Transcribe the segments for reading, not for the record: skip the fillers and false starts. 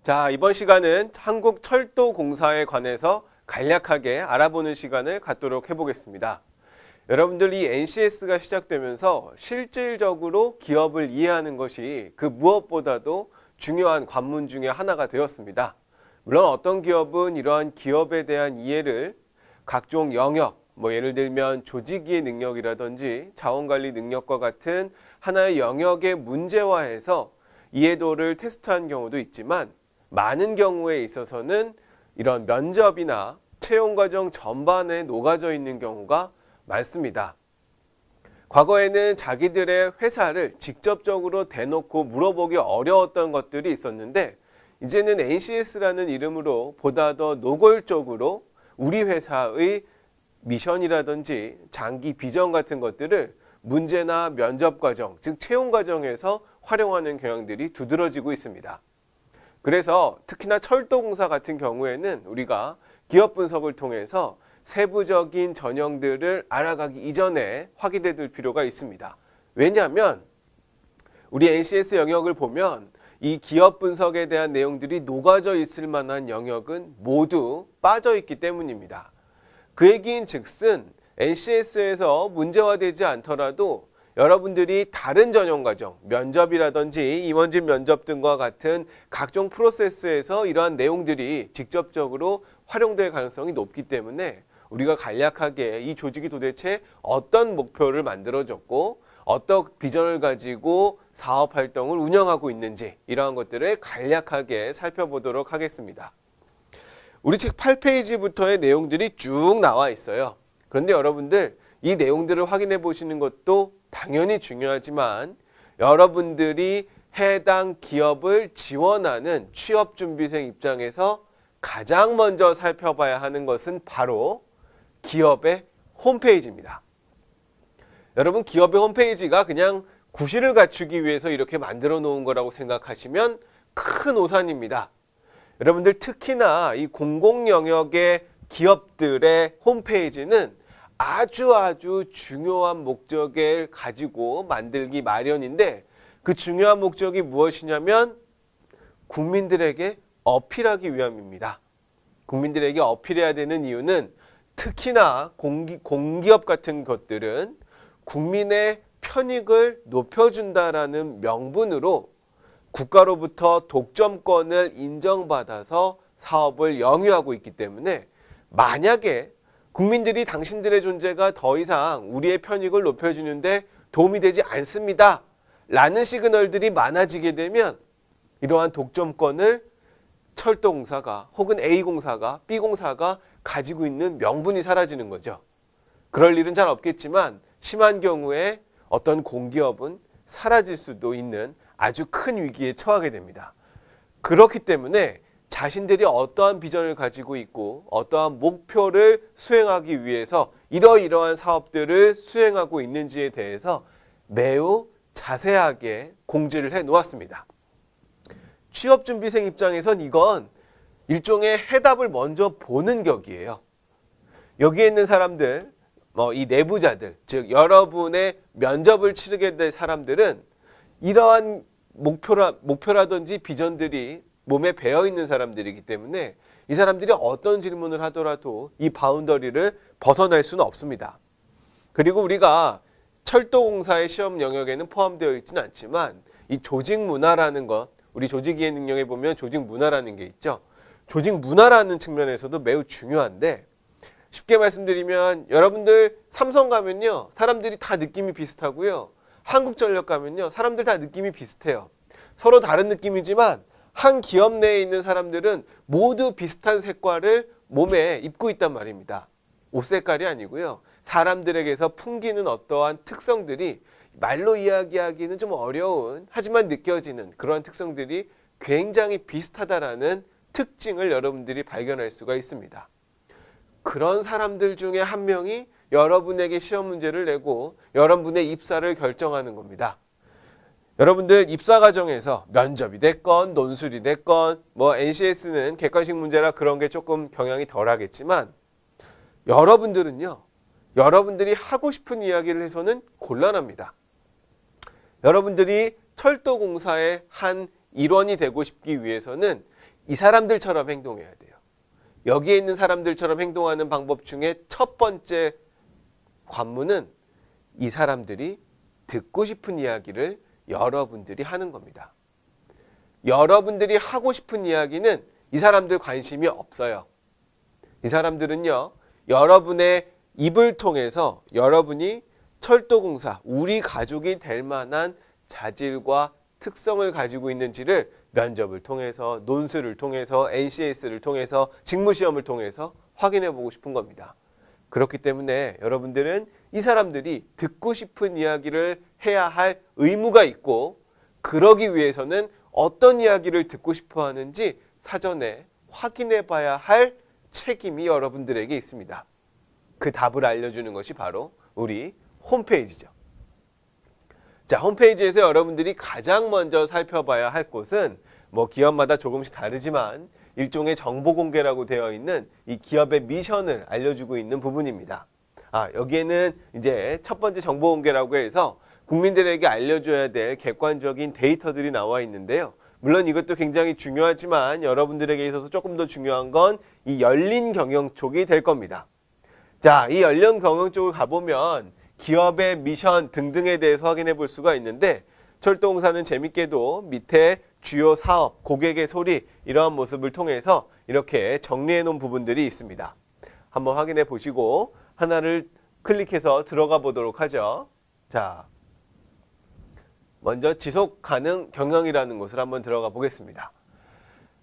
자, 이번 시간은 한국철도공사에 관해서 간략하게 알아보는 시간을 갖도록 해보겠습니다. 여러분들 이 NCS가 시작되면서 실질적으로 기업을 이해하는 것이 그 무엇보다도 중요한 관문 중에 하나가 되었습니다. 물론 어떤 기업은 이러한 기업에 대한 이해를 각종 영역, 예를 들면 조직이해 능력이라든지 자원관리 능력과 같은 하나의 영역에 문제화해서 이해도를 테스트한 경우도 있지만 많은 경우에 있어서는 이런 면접이나 채용 과정 전반에 녹아져 있는 경우가 많습니다. 과거에는 자기들의 회사를 직접적으로 대놓고 물어보기 어려웠던 것들이 있었는데 이제는 NCS라는 이름으로 보다 더 노골적으로 우리 회사의 미션이라든지 장기 비전 같은 것들을 문제나 면접 과정, 즉 채용 과정에서 활용하는 경향들이 두드러지고 있습니다. 그래서 특히나 철도공사 같은 경우에는 우리가 기업 분석을 통해서 세부적인 전형들을 알아가기 이전에 확인해 둘 필요가 있습니다. 왜냐하면 우리 NCS 영역을 보면 이 기업 분석에 대한 내용들이 녹아져 있을 만한 영역은 모두 빠져 있기 때문입니다. 그 얘기인 즉슨 NCS에서 문제화되지 않더라도 여러분들이 다른 전형 과정, 면접이라든지 임원진 면접 등과 같은 각종 프로세스에서 이러한 내용들이 직접적으로 활용될 가능성이 높기 때문에 우리가 간략하게 이 조직이 도대체 어떤 목표를 만들어줬고 어떤 비전을 가지고 사업 활동을 운영하고 있는지 이러한 것들을 간략하게 살펴보도록 하겠습니다. 우리 책 8페이지부터의 내용들이 쭉 나와 있어요. 그런데 여러분들 이 내용들을 확인해 보시는 것도 당연히 중요하지만 여러분들이 해당 기업을 지원하는 취업준비생 입장에서 가장 먼저 살펴봐야 하는 것은 바로 기업의 홈페이지입니다. 여러분 기업의 홈페이지가 그냥 구실을 갖추기 위해서 이렇게 만들어 놓은 거라고 생각하시면 큰 오산입니다. 여러분들 특히나 이 공공 영역의 기업들의 홈페이지는 아주 중요한 목적을 가지고 만들기 마련인데 그 중요한 목적이 무엇이냐면 국민들에게 어필하기 위함입니다. 국민들에게 어필해야 되는 이유는 특히나 공기업 같은 것들은 국민의 편익을 높여준다라는 명분으로 국가로부터 독점권을 인정받아서 사업을 영위하고 있기 때문에 만약에 국민들이 당신들의 존재가 더 이상 우리의 편익을 높여주는데 도움이 되지 않습니다 라는 시그널들이 많아지게 되면 이러한 독점권을 철도공사가 혹은 A공사가 B공사가 가지고 있는 명분이 사라지는 거죠. 그럴 일은 잘 없겠지만 심한 경우에 어떤 공기업은 사라질 수도 있는 아주 큰 위기에 처하게 됩니다. 그렇기 때문에 자신들이 어떠한 비전을 가지고 있고 어떠한 목표를 수행하기 위해서 이러이러한 사업들을 수행하고 있는지에 대해서 매우 자세하게 공지를 해 놓았습니다. 취업준비생 입장에선 이건 일종의 해답을 먼저 보는 격이에요. 여기에 있는 사람들, 이 내부자들, 즉 여러분의 면접을 치르게 될 사람들은 이러한 목표라든지 비전들이 몸에 배어있는 사람들이기 때문에 이 사람들이 어떤 질문을 하더라도 이 바운더리를 벗어날 수는 없습니다. 그리고 우리가 철도공사의 시험 영역에는 포함되어 있지는 않지만 이 조직 문화라는 것, 우리 조직이해 능력에 보면 조직 문화라는 게 있죠. 조직 문화라는 측면에서도 매우 중요한데 쉽게 말씀드리면 여러분들 삼성 가면요 사람들이 다 느낌이 비슷하고요. 한국전력 가면요 사람들 다 느낌이 비슷해요. 서로 다른 느낌이지만 한 기업 내에 있는 사람들은 모두 비슷한 색깔을 몸에 입고 있단 말입니다. 옷 색깔이 아니고요. 사람들에게서 풍기는 어떠한 특성들이 말로 이야기하기는 좀 어려운 하지만 느껴지는 그러한 특성들이 굉장히 비슷하다라는 특징을 여러분들이 발견할 수가 있습니다. 그런 사람들 중에 한 명이 여러분에게 시험 문제를 내고 여러분의 입사를 결정하는 겁니다. 여러분들 입사 과정에서 면접이 됐건 논술이 됐건 NCS는 객관식 문제라 그런 게 조금 경향이 덜 하겠지만 여러분들은요. 여러분들이 하고 싶은 이야기를 해서는 곤란합니다. 여러분들이 철도공사의 한 일원이 되고 싶기 위해서는 이 사람들처럼 행동해야 돼요. 여기에 있는 사람들처럼 행동하는 방법 중에 첫 번째 관문은 이 사람들이 듣고 싶은 이야기를 여러분들이 하는 겁니다. 여러분들이 하고 싶은 이야기는 이 사람들 관심이 없어요. 이 사람들은요, 여러분의 입을 통해서 여러분이 철도공사, 우리 가족이 될 만한 자질과 특성을 가지고 있는지를 면접을 통해서, 논술을 통해서, NCS를 통해서, 직무시험을 통해서 확인해 보고 싶은 겁니다. 그렇기 때문에 여러분들은 이 사람들이 듣고 싶은 이야기를 해야 할 의무가 있고, 그러기 위해서는 어떤 이야기를 듣고 싶어 하는지 사전에 확인해 봐야 할 책임이 여러분들에게 있습니다. 그 답을 알려주는 것이 바로 우리 홈페이지죠. 자, 홈페이지에서 여러분들이 가장 먼저 살펴봐야 할 곳은 뭐 기업마다 조금씩 다르지만 일종의 정보 공개라고 되어 있는 이 기업의 미션을 알려주고 있는 부분입니다. 여기에는 이제 첫 번째 정보 공개라고 해서 국민들에게 알려줘야 될 객관적인 데이터들이 나와 있는데요. 물론 이것도 굉장히 중요하지만 여러분들에게 있어서 조금 더 중요한 건 이 열린 경영 쪽이 될 겁니다. 자, 이 열린 경영 쪽을 가보면 기업의 미션 등등에 대해서 확인해 볼 수가 있는데, 철도공사는 재밌게도 밑에 주요 사업, 고객의 소리 이러한 모습을 통해서 이렇게 정리해 놓은 부분들이 있습니다. 한번 확인해 보시고 하나를 클릭해서 들어가 보도록 하죠. 자, 먼저 지속 가능 경영이라는 곳을 한번 들어가 보겠습니다.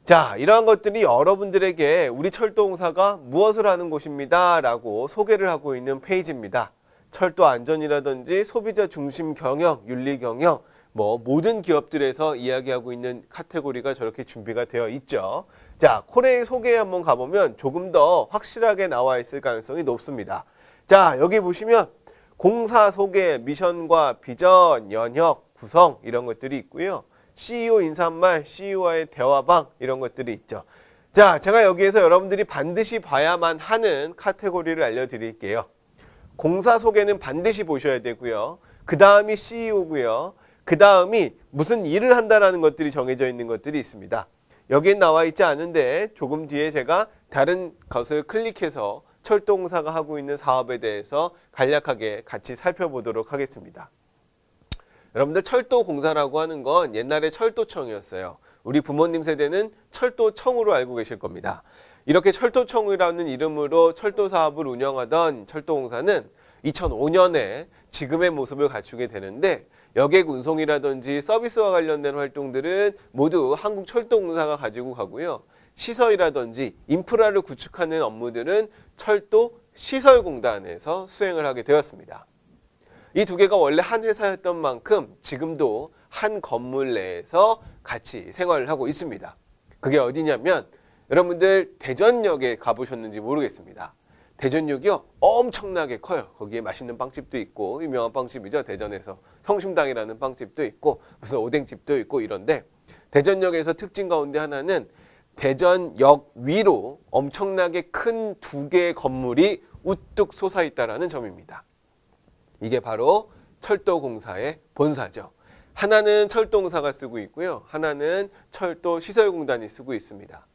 자, 이러한 것들이 여러분들에게 우리 철도공사가 무엇을 하는 곳입니다 라고 소개를 하고 있는 페이지입니다. 철도 안전이라든지 소비자 중심 경영, 윤리 경영, 뭐 모든 기업들에서 이야기하고 있는 카테고리가 저렇게 준비가 되어 있죠. 자, 코레일 소개에 한번 가보면 조금 더 확실하게 나와 있을 가능성이 높습니다. 자, 여기 보시면 공사 소개, 미션과 비전, 연혁, 구성 이런 것들이 있고요. CEO 인사말, CEO와의 대화방 이런 것들이 있죠. 자, 제가 여기에서 여러분들이 반드시 봐야만 하는 카테고리를 알려드릴게요. 공사 소개는 반드시 보셔야 되고요. 그 다음이 CEO고요. 그 다음이 무슨 일을 한다라는 것들이 정해져 있는 것들이 있습니다. 여기엔 나와 있지 않은데 조금 뒤에 제가 다른 것을 클릭해서 철도공사가 하고 있는 사업에 대해서 간략하게 같이 살펴보도록 하겠습니다. 여러분들 철도공사라고 하는 건 옛날에 철도청이었어요. 우리 부모님 세대는 철도청으로 알고 계실 겁니다. 이렇게 철도청이라는 이름으로 철도 사업을 운영하던 철도공사는 2005년에 지금의 모습을 갖추게 되는데, 여객 운송이라든지 서비스와 관련된 활동들은 모두 한국철도공사가 가지고 가고요. 시설이라든지 인프라를 구축하는 업무들은 철도시설공단에서 수행을 하게 되었습니다. 이 두 개가 원래 한 회사였던 만큼 지금도 한 건물 내에서 같이 생활을 하고 있습니다. 그게 어디냐면 여러분들 대전역에 가보셨는지 모르겠습니다. 대전역이요, 엄청나게 커요. 거기에 맛있는 빵집도 있고, 유명한 빵집이죠. 대전에서 성심당이라는 빵집도 있고 무슨 오뎅집도 있고 이런데, 대전역에서 특징 가운데 하나는 대전역 위로 엄청나게 큰 두 개의 건물이 우뚝 솟아 있다는 점입니다. 이게 바로 철도공사의 본사죠. 하나는 철도공사가 쓰고 있고요. 하나는 철도시설공단이 쓰고 있습니다.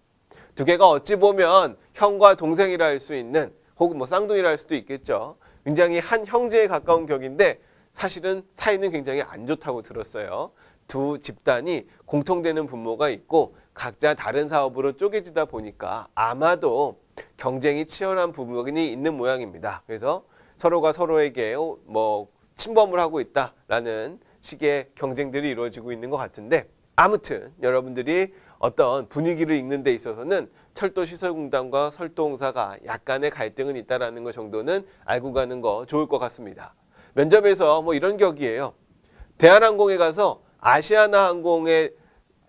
두 개가 어찌 보면 형과 동생이라 할 수 있는, 혹은 뭐 쌍둥이라 할 수도 있겠죠. 굉장히 한 형제에 가까운 격인데 사실은 사이는 굉장히 안 좋다고 들었어요. 두 집단이 공통되는 분모가 있고 각자 다른 사업으로 쪼개지다 보니까 아마도 경쟁이 치열한 부분이 있는 모양입니다. 그래서 서로가 서로에게 뭐 침범을 하고 있다라는 식의 경쟁들이 이루어지고 있는 것 같은데, 아무튼 여러분들이 어떤 분위기를 읽는 데 있어서는 철도시설공단과 철도공사가 약간의 갈등은 있다라는 것 정도는 알고 가는 거 좋을 것 같습니다. 면접에서 뭐 이런 격이에요. 대한항공에 가서 아시아나항공에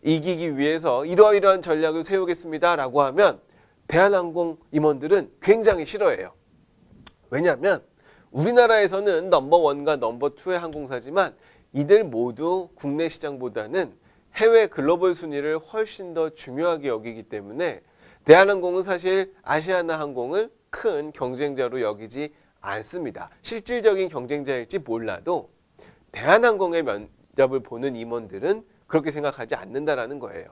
이기기 위해서 이러이러한 전략을 세우겠습니다 라고 하면 대한항공 임원들은 굉장히 싫어해요. 왜냐하면 우리나라에서는 넘버1과 넘버2의 항공사지만 이들 모두 국내 시장보다는 해외 글로벌 순위를 훨씬 더 중요하게 여기기 때문에 대한항공은 사실 아시아나항공을 큰 경쟁자로 여기지 않습니다. 실질적인 경쟁자일지 몰라도 대한항공의 면접을 보는 임원들은 그렇게 생각하지 않는다라는 거예요.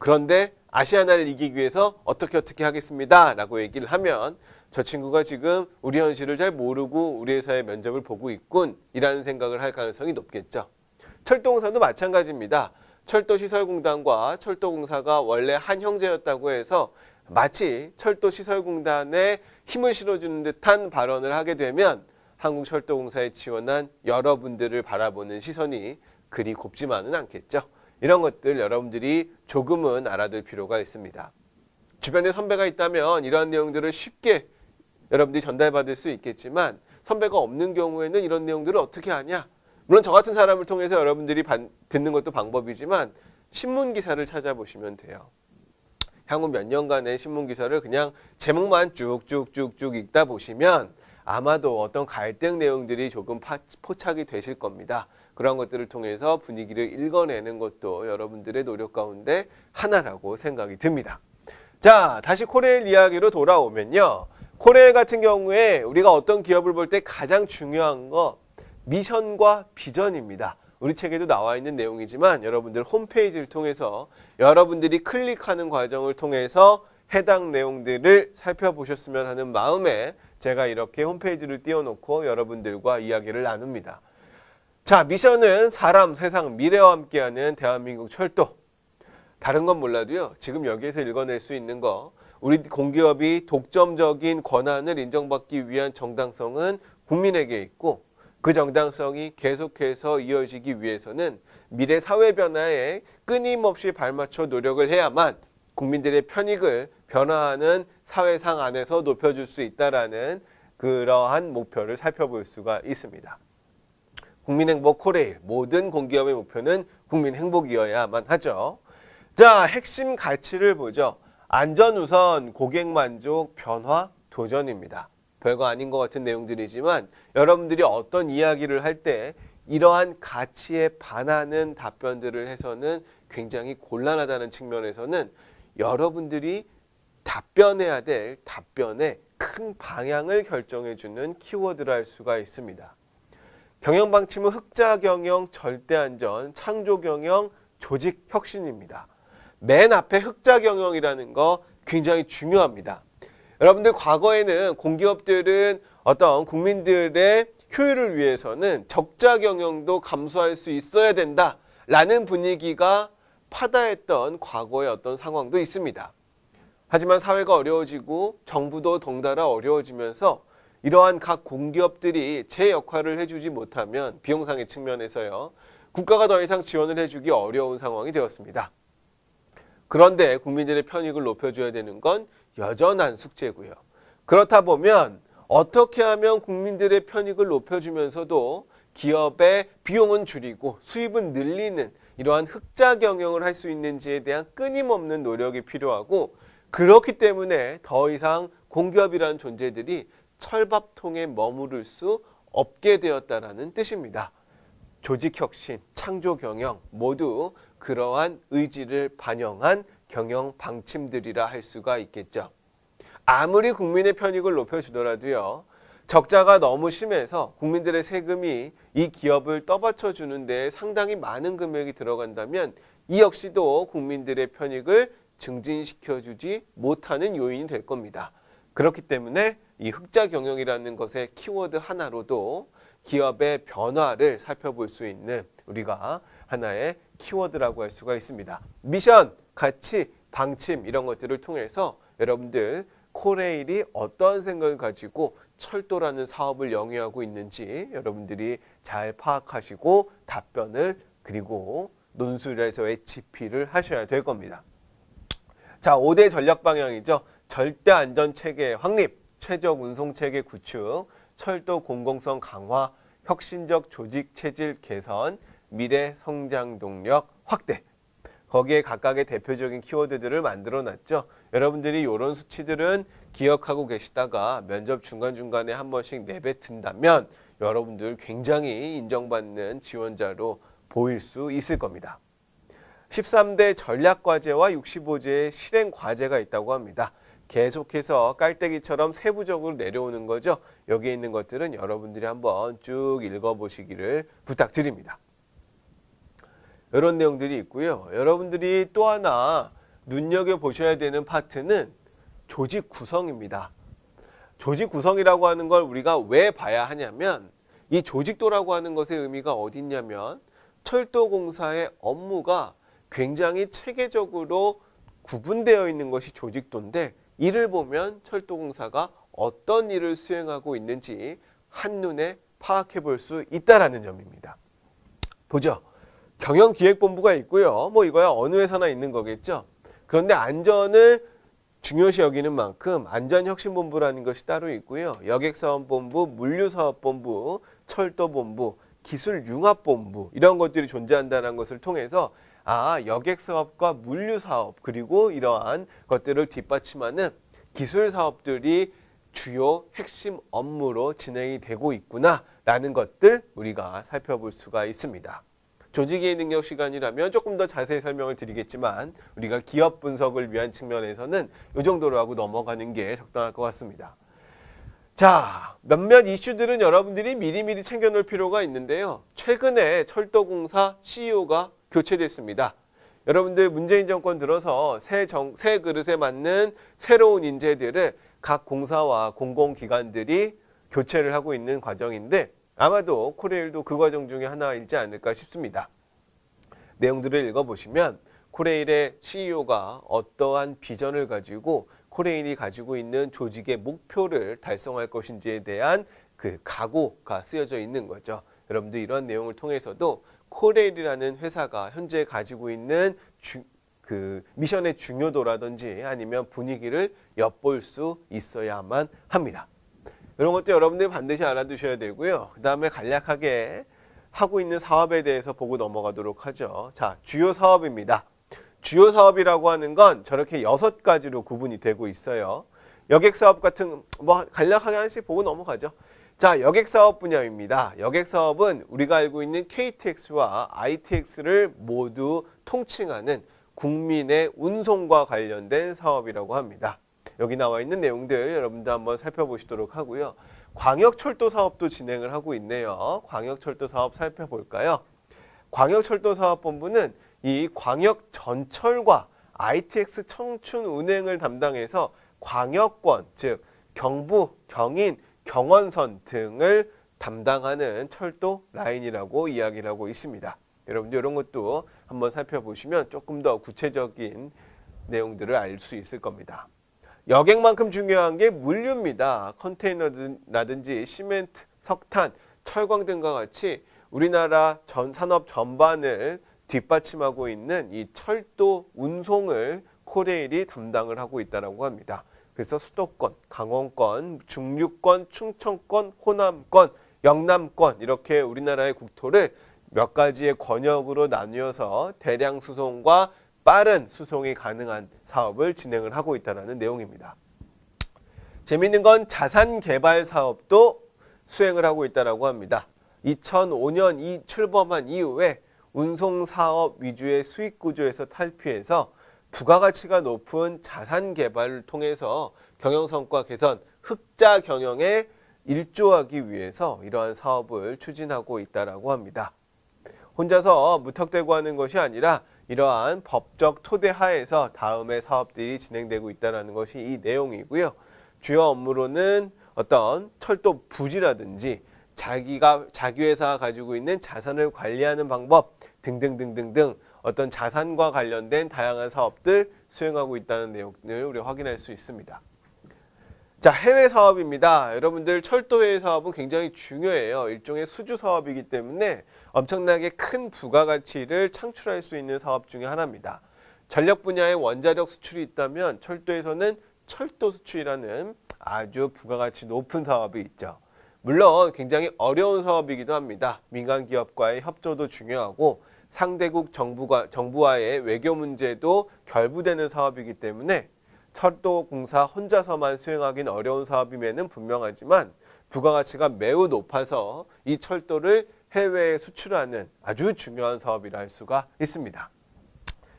그런데 아시아나를 이기기 위해서 어떻게 하겠습니다 라고 얘기를 하면 저 친구가 지금 우리 현실을 잘 모르고 우리 회사의 면접을 보고 있군 이라는 생각을 할 가능성이 높겠죠. 철도공사도 마찬가지입니다. 철도시설공단과 철도공사가 원래 한 형제였다고 해서 마치 철도시설공단에 힘을 실어주는 듯한 발언을 하게 되면 한국철도공사에 지원한 여러분들을 바라보는 시선이 그리 곱지만은 않겠죠. 이런 것들 여러분들이 조금은 알아둘 필요가 있습니다. 주변에 선배가 있다면 이러한 내용들을 쉽게 여러분들이 전달받을 수 있겠지만 선배가 없는 경우에는 이런 내용들을 어떻게 하냐? 물론 저 같은 사람을 통해서 여러분들이 듣는 것도 방법이지만 신문 기사를 찾아보시면 돼요. 향후 몇 년간의 신문 기사를 그냥 제목만 쭉쭉쭉쭉 읽다 보시면 아마도 어떤 갈등 내용들이 조금 포착이 되실 겁니다. 그런 것들을 통해서 분위기를 읽어내는 것도 여러분들의 노력 가운데 하나라고 생각이 듭니다. 자, 다시 코레일 이야기로 돌아오면요. 코레일 같은 경우에 우리가 어떤 기업을 볼 때 가장 중요한 거 미션과 비전입니다. 우리 책에도 나와 있는 내용이지만 여러분들 홈페이지를 통해서 여러분들이 클릭하는 과정을 통해서 해당 내용들을 살펴보셨으면 하는 마음에 제가 이렇게 홈페이지를 띄워놓고 여러분들과 이야기를 나눕니다. 자, 미션은 사람, 세상, 미래와 함께하는 대한민국 철도. 다른 건 몰라도요. 지금 여기에서 읽어낼 수 있는 거 우리 공기업이 독점적인 권한을 인정받기 위한 정당성은 국민에게 있고 그 정당성이 계속해서 이어지기 위해서는 미래 사회 변화에 끊임없이 발맞춰 노력을 해야만 국민들의 편익을 변화하는 사회상 안에서 높여줄 수 있다라는 그러한 목표를 살펴볼 수가 있습니다. 국민행복 코레일, 모든 공기업의 목표는 국민 행복이어야만 하죠. 자, 핵심 가치를 보죠. 안전 우선, 고객 만족, 변화, 도전입니다. 별거 아닌 것 같은 내용들이지만 여러분들이 어떤 이야기를 할 때 이러한 가치에 반하는 답변들을 해서는 굉장히 곤란하다는 측면에서는 여러분들이 답변해야 될 답변의 큰 방향을 결정해주는 키워드를 할 수가 있습니다. 경영방침은 흑자경영, 절대안전, 창조경영, 조직혁신입니다. 맨 앞에 흑자경영이라는 거 굉장히 중요합니다. 여러분들 과거에는 공기업들은 어떤 국민들의 효율을 위해서는 적자 경영도 감수할 수 있어야 된다라는 분위기가 파다했던 과거의 어떤 상황도 있습니다. 하지만 사회가 어려워지고 정부도 덩달아 어려워지면서 이러한 각 공기업들이 제 역할을 해주지 못하면 비용상의 측면에서요. 국가가 더 이상 지원을 해주기 어려운 상황이 되었습니다. 그런데 국민들의 편익을 높여줘야 되는 건 여전한 숙제고요. 그렇다 보면 어떻게 하면 국민들의 편익을 높여주면서도 기업의 비용은 줄이고 수입은 늘리는 이러한 흑자 경영을 할 수 있는지에 대한 끊임없는 노력이 필요하고 그렇기 때문에 더 이상 공기업이라는 존재들이 철밥통에 머무를 수 없게 되었다는 뜻입니다. 조직혁신, 창조경영 모두 그러한 의지를 반영한 경영 방침들이라 할 수가 있겠죠. 아무리 국민의 편익을 높여주더라도요. 적자가 너무 심해서 국민들의 세금이 이 기업을 떠받쳐 주는 데 상당히 많은 금액이 들어간다면 이 역시도 국민들의 편익을 증진시켜주지 못하는 요인이 될 겁니다. 그렇기 때문에 이 흑자 경영이라는 것의 키워드 하나로도 기업의 변화를 살펴볼 수 있는 우리가 하나의 키워드라고 할 수가 있습니다. 미션, 가치, 방침 이런 것들을 통해서 여러분들 코레일이 어떤 생각을 가지고 철도라는 사업을 영위하고 있는지 여러분들이 잘 파악하시고 답변을 그리고 논술에서의 집필을 하셔야 될 겁니다. 자, 5대 전략 방향이죠. 절대 안전체계 확립, 최적 운송체계 구축, 철도 공공성 강화, 혁신적 조직 체질 개선, 미래 성장 동력 확대. 거기에 각각의 대표적인 키워드들을 만들어 놨죠. 여러분들이 이런 수치들은 기억하고 계시다가 면접 중간중간에 한 번씩 내뱉은다면 여러분들 굉장히 인정받는 지원자로 보일 수 있을 겁니다. 13대 전략과제와 65제의 실행과제가 있다고 합니다. 계속해서 깔때기처럼 세부적으로 내려오는 거죠. 여기에 있는 것들은 여러분들이 한번 쭉 읽어보시기를 부탁드립니다. 이런 내용들이 있고요. 여러분들이 또 하나 눈여겨보셔야 되는 파트는 조직 구성입니다. 조직 구성이라고 하는 걸 우리가 왜 봐야 하냐면 이 조직도라고 하는 것의 의미가 어디 있냐면 철도공사의 업무가 굉장히 체계적으로 구분되어 있는 것이 조직도인데 이를 보면 철도공사가 어떤 일을 수행하고 있는지 한눈에 파악해 볼 수 있다는 점입니다. 보죠. 경영기획본부가 있고요. 뭐 이거야 어느 회사나 있는 거겠죠. 그런데 안전을 중요시 여기는 만큼 안전혁신본부라는 것이 따로 있고요. 여객사업본부, 물류사업본부, 철도본부, 기술융합본부 이런 것들이 존재한다는 것을 통해서 여객사업과 물류사업 그리고 이러한 것들을 뒷받침하는 기술사업들이 주요 핵심 업무로 진행이 되고 있구나라는 것들 우리가 살펴볼 수가 있습니다. 조직의 능력 시간이라면 조금 더 자세히 설명을 드리겠지만 우리가 기업 분석을 위한 측면에서는 이 정도로 하고 넘어가는 게 적당할 것 같습니다. 자, 몇몇 이슈들은 여러분들이 미리미리 챙겨놓을 필요가 있는데요. 최근에 철도공사 CEO가 교체됐습니다. 여러분들 문재인 정권 들어서 새 그릇에 맞는 새로운 인재들을 각 공사와 공공기관들이 교체를 하고 있는 과정인데 아마도 코레일도 그 과정 중에 하나이지 않을까 싶습니다. 내용들을 읽어보시면 코레일의 CEO가 어떠한 비전을 가지고 코레일이 가지고 있는 조직의 목표를 달성할 것인지에 대한 그 각오가 쓰여져 있는 거죠. 여러분들 이런 내용을 통해서도 코레일이라는 회사가 현재 가지고 있는 그 미션의 중요도라든지 아니면 분위기를 엿볼 수 있어야만 합니다. 이런 것도 여러분들이 반드시 알아두셔야 되고요. 그 다음에 간략하게 하고 있는 사업에 대해서 보고 넘어가도록 하죠. 자, 주요 사업입니다. 주요 사업이라고 하는 건 저렇게 6가지로 구분이 되고 있어요. 여객사업 같은 뭐 간략하게 하나씩 보고 넘어가죠. 자, 여객사업 분야입니다. 여객사업은 우리가 알고 있는 KTX와 ITX를 모두 통칭하는 국민의 운송과 관련된 사업이라고 합니다. 여기 나와 있는 내용들 여러분들 한번 살펴보시도록 하고요. 광역철도 사업도 진행을 하고 있네요. 광역철도 사업 살펴볼까요? 광역철도사업본부는 이 광역전철과 ITX 청춘 운행을 담당해서 광역권, 즉 경부, 경인, 경원선 등을 담당하는 철도 라인이라고 이야기를 하고 있습니다. 여러분들 이런 것도 한번 살펴보시면 조금 더 구체적인 내용들을 알 수 있을 겁니다. 여객만큼 중요한 게 물류입니다. 컨테이너라든지 시멘트, 석탄, 철광 등과 같이 우리나라 산업 전반을 뒷받침하고 있는 이 철도 운송을 코레일이 담당을 하고 있다고 합니다. 그래서 수도권, 강원권, 중류권, 충청권, 호남권, 영남권 이렇게 우리나라의 국토를 몇 가지의 권역으로 나뉘어서 대량 수송과 빠른 수송이 가능한 사업을 진행을 하고 있다는 내용입니다. 재미있는 건 자산 개발 사업도 수행을 하고 있다고 합니다. 2005년 이 출범한 이후에 운송사업 위주의 수익 구조에서 탈피해서 부가가치가 높은 자산 개발을 통해서 경영성과 개선, 흑자 경영에 일조하기 위해서 이러한 사업을 추진하고 있다고 합니다. 혼자서 무턱대고 하는 것이 아니라 이러한 법적 토대 하에서 다음의 사업들이 진행되고 있다는 것이 이 내용이고요. 주요 업무로는 어떤 철도 부지라든지 자기 회사가 가지고 있는 자산을 관리하는 방법 등등등등등 어떤 자산과 관련된 다양한 사업들 수행하고 있다는 내용을 우리가 확인할 수 있습니다. 자, 해외 사업입니다. 여러분들 철도해외 사업은 굉장히 중요해요. 일종의 수주 사업이기 때문에 엄청나게 큰 부가가치를 창출할 수 있는 사업 중에 하나입니다. 전력 분야의 원자력 수출이 있다면 철도에서는 철도 수출이라는 아주 부가가치 높은 사업이 있죠. 물론 굉장히 어려운 사업이기도 합니다. 민간 기업과의 협조도 중요하고 상대국 정부와의 외교 문제도 결부되는 사업이기 때문에 철도공사 혼자서만 수행하기는 어려운 사업임에는 분명하지만 부가가치가 매우 높아서 이 철도를 해외에 수출하는 아주 중요한 사업이라 할 수가 있습니다.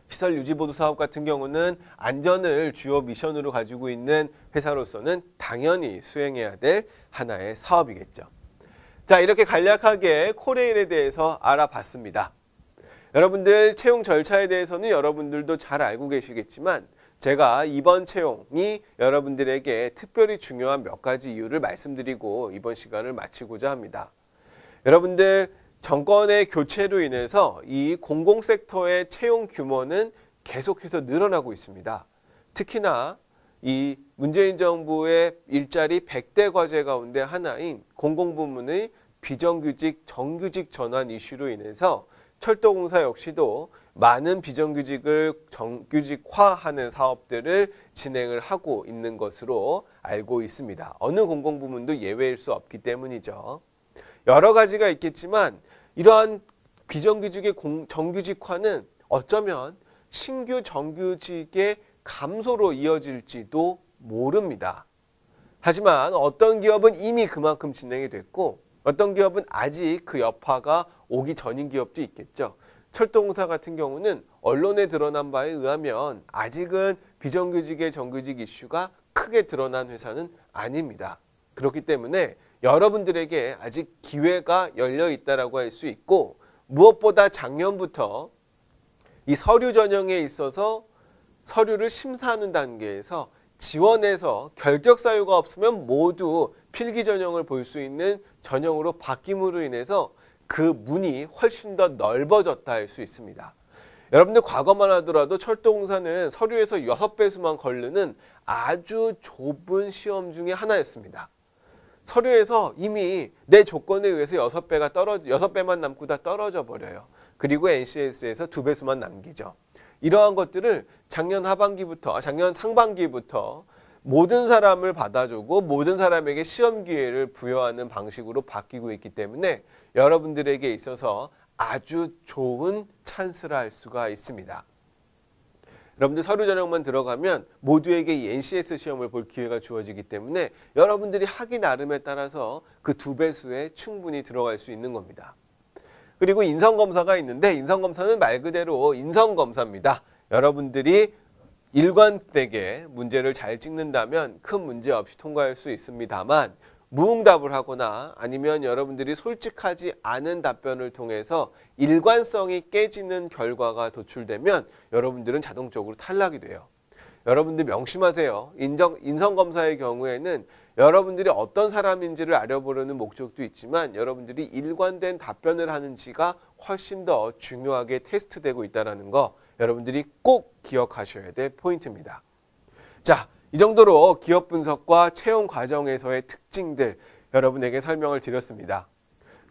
시설유지보수 사업 같은 경우는 안전을 주요 미션으로 가지고 있는 회사로서는 당연히 수행해야 될 하나의 사업이겠죠. 자, 이렇게 간략하게 코레일에 대해서 알아봤습니다. 여러분들 채용 절차에 대해서는 여러분들도 잘 알고 계시겠지만 제가 이번 채용이 여러분들에게 특별히 중요한 몇 가지 이유를 말씀드리고 이번 시간을 마치고자 합니다. 여러분들 정권의 교체로 인해서 이 공공섹터의 채용 규모는 계속해서 늘어나고 있습니다. 특히나 이 문재인 정부의 일자리 100대 과제 가운데 하나인 공공부문의 비정규직, 정규직 전환 이슈로 인해서 철도공사 역시도 많은 비정규직을 정규직화하는 사업들을 진행을 하고 있는 것으로 알고 있습니다. 어느 공공부문도 예외일 수 없기 때문이죠. 여러 가지가 있겠지만 이러한 비정규직의 정규직화는 어쩌면 신규 정규직의 감소로 이어질지도 모릅니다. 하지만 어떤 기업은 이미 그만큼 진행이 됐고 어떤 기업은 아직 그 여파가 오기 전인 기업도 있겠죠. 철도공사 같은 경우는 언론에 드러난 바에 의하면 아직은 비정규직의 정규직 이슈가 크게 드러난 회사는 아닙니다. 그렇기 때문에 여러분들에게 아직 기회가 열려 있다라고 할 수 있고 무엇보다 작년부터 이 서류 전형에 있어서 서류를 심사하는 단계에서 지원해서 결격 사유가 없으면 모두 필기 전형을 볼 수 있는 전형으로 바뀜으로 인해서 그 문이 훨씬 더 넓어졌다 할 수 있습니다. 여러분들 과거만 하더라도 철도공사는 서류에서 6배수만 걸르는 아주 좁은 시험 중에 하나였습니다. 서류에서 이미 내 조건에 의해서 6배만 남고 다 떨어져 버려요. 그리고 NCS에서 2배수만 남기죠. 이러한 것들을 작년 상반기부터 모든 사람을 받아주고 모든 사람에게 시험 기회를 부여하는 방식으로 바뀌고 있기 때문에 여러분들에게 있어서 아주 좋은 찬스라 할 수가 있습니다. 여러분들 서류 전형만 들어가면 모두에게 이 NCS 시험을 볼 기회가 주어지기 때문에 여러분들이 하기 나름에 따라서 그 2배수에 충분히 들어갈 수 있는 겁니다. 그리고 인성검사가 있는데 인성검사는 말 그대로 인성검사입니다. 여러분들이 일관되게 문제를 잘 찍는다면 큰 문제 없이 통과할 수 있습니다만 무응답을 하거나 아니면 여러분들이 솔직하지 않은 답변을 통해서 일관성이 깨지는 결과가 도출되면 여러분들은 자동적으로 탈락이 돼요. 여러분들 명심하세요. 인성검사의 경우에는 여러분들이 어떤 사람인지를 알아보려는 목적도 있지만 여러분들이 일관된 답변을 하는지가 훨씬 더 중요하게 테스트되고 있다는 거 여러분들이 꼭 기억하셔야 될 포인트입니다. 자, 이 정도로 기업 분석과 채용 과정에서의 특징들 여러분에게 설명을 드렸습니다.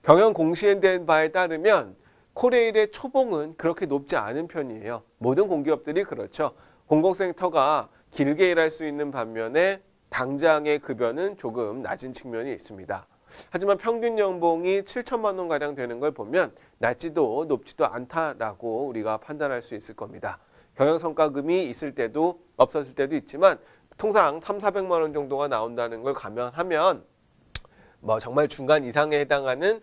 경영 공시된 바에 따르면 코레일의 초봉은 그렇게 높지 않은 편이에요. 모든 공기업들이 그렇죠. 공공섹터가 길게 일할 수 있는 반면에 당장의 급여는 조금 낮은 측면이 있습니다. 하지만 평균 연봉이 7천만 원가량 되는 걸 보면 낮지도 높지도 않다라고 우리가 판단할 수 있을 겁니다. 경영성과금이 있을 때도 없었을 때도 있지만 통상 300~400만 원 정도가 나온다는 걸 감안하면 정말 중간 이상에 해당하는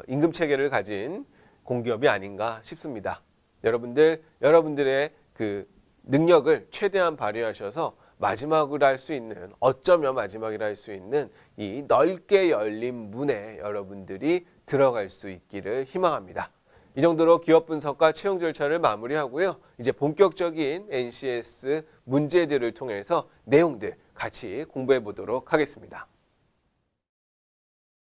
임금 체계를 가진 공기업이 아닌가 싶습니다. 여러분들의 그 능력을 최대한 발휘하셔서 마지막으로 할 수 있는 어쩌면 마지막이라 할 수 있는 이 넓게 열린 문에 여러분들이 들어갈 수 있기를 희망합니다. 이 정도로 기업 분석과 채용 절차를 마무리하고요. 이제 본격적인 NCS 문제들을 통해서 내용들 같이 공부해 보도록 하겠습니다.